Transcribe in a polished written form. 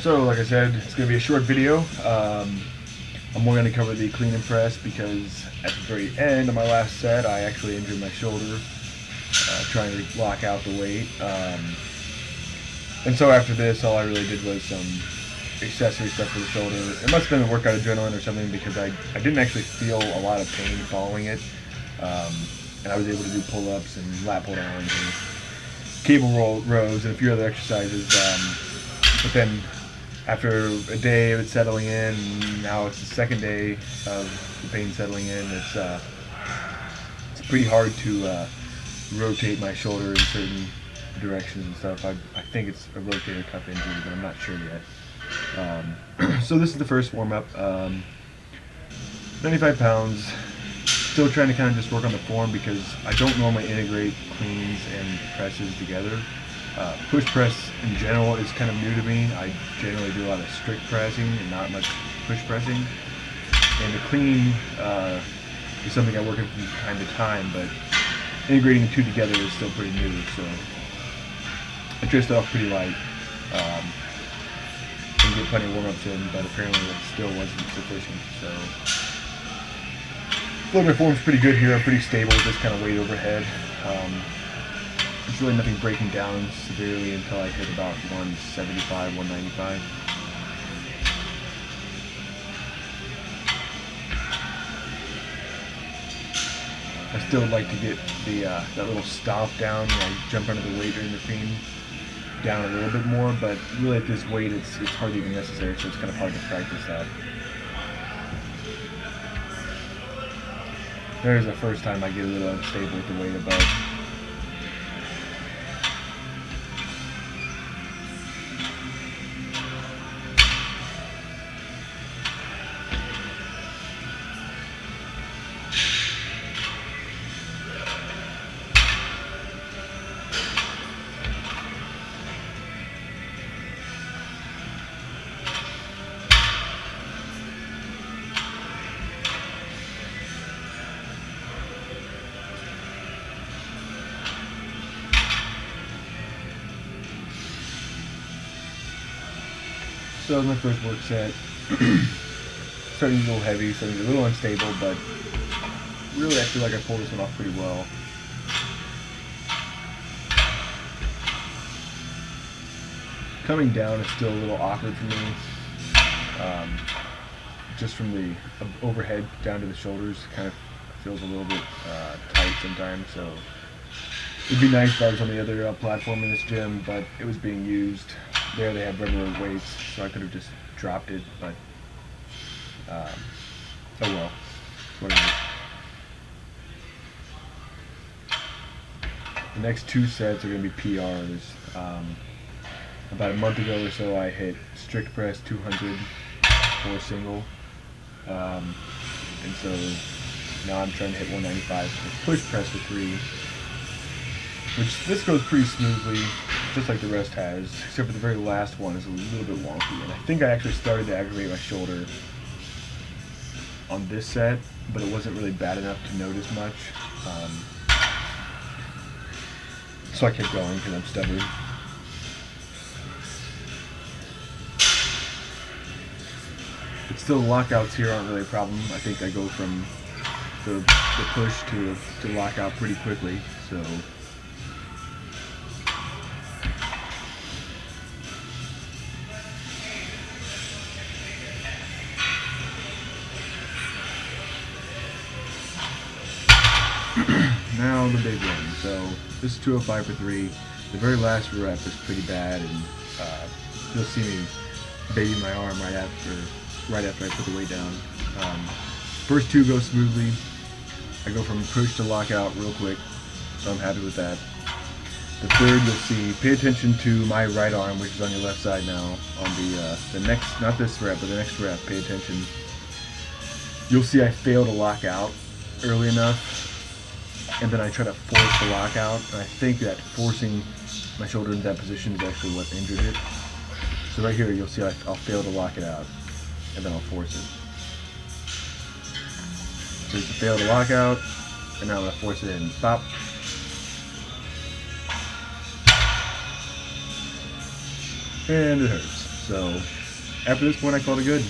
So, like I said, it's going to be a short video. I'm more going to cover the clean and press because at the very end of my last set, I actually injured my shoulder trying to lock out the weight. And so after this, all I really did was some accessory stuff for the shoulder. It must have been a workout adrenaline or something because I didn't actually feel a lot of pain following it. And I was able to do pull-ups and lat pull-downs and cable rows and a few other exercises. But then after a day of it settling in, now it's the second day of the pain settling in, it's pretty hard to rotate my shoulder in certain directions and stuff. I think it's a rotator cuff injury, but I'm not sure yet. So this is the first warm-up. 95 pounds. Still trying to kind of just work on the form because I don't normally integrate cleans and presses together. Push press in general is kind of new to me. I generally do a lot of strict pressing and not much push pressing. And the clean is something I work on from time to time, but integrating the two together is still pretty new. So I dressed off pretty light and get plenty of warm-ups in, but apparently it still wasn't sufficient. So flow my form's pretty good here. I'm pretty stable with this kind of weight overhead. There's really nothing breaking down severely until I hit about 175, 195. I still would like to get the that little stop down when I jump under the weight during the clean down a little bit more, but really at this weight it's hardly even necessary, so it's kind of hard to practice that. There's the first time I get a little unstable with the weight above. So that was my first work set. Starting a little heavy, starting a little unstable, but really I feel like I pulled this one off pretty well. Coming down is still a little awkward for me. Just from the overhead down to the shoulders, kind of feels a little bit tight sometimes. So it'd be nice if I was on the other platform in this gym, but it was being used. There they have regular weights, so I could have just dropped it, but oh well, whatever. The next two sets are going to be PRs. About a month ago or so I hit strict press 200 for a single, and so now I'm trying to hit 195 for push press for 3, which this goes pretty smoothly, just like the rest has, except for the very last one is a little bit wonky. And I think I actually started to aggravate my shoulder on this set, but it wasn't really bad enough to notice much. So I kept going because I'm stubborn. But still, the lockouts here aren't really a problem. I think I go from the push to lockout pretty quickly. So now the big one. So this is 205 for 3. The very last rep is pretty bad, and you'll see me baby my arm right after I put the weight down. First two go smoothly. I go from push to lockout real quick, so I'm happy with that. The third, you'll see, pay attention to my right arm, which is on your left side now. On the next, not this rep, but the next rep, pay attention. You'll see I fail to lock out early enough, and then I try to force the lockout, and I think that forcing my shoulder into that position is actually what injured it. So right here, you'll see I'll fail to lock it out, and then I'll force it. So it's a fail to lock out, and now I'm going to force it in. Pop. And it hurts. So after this point, I called it good.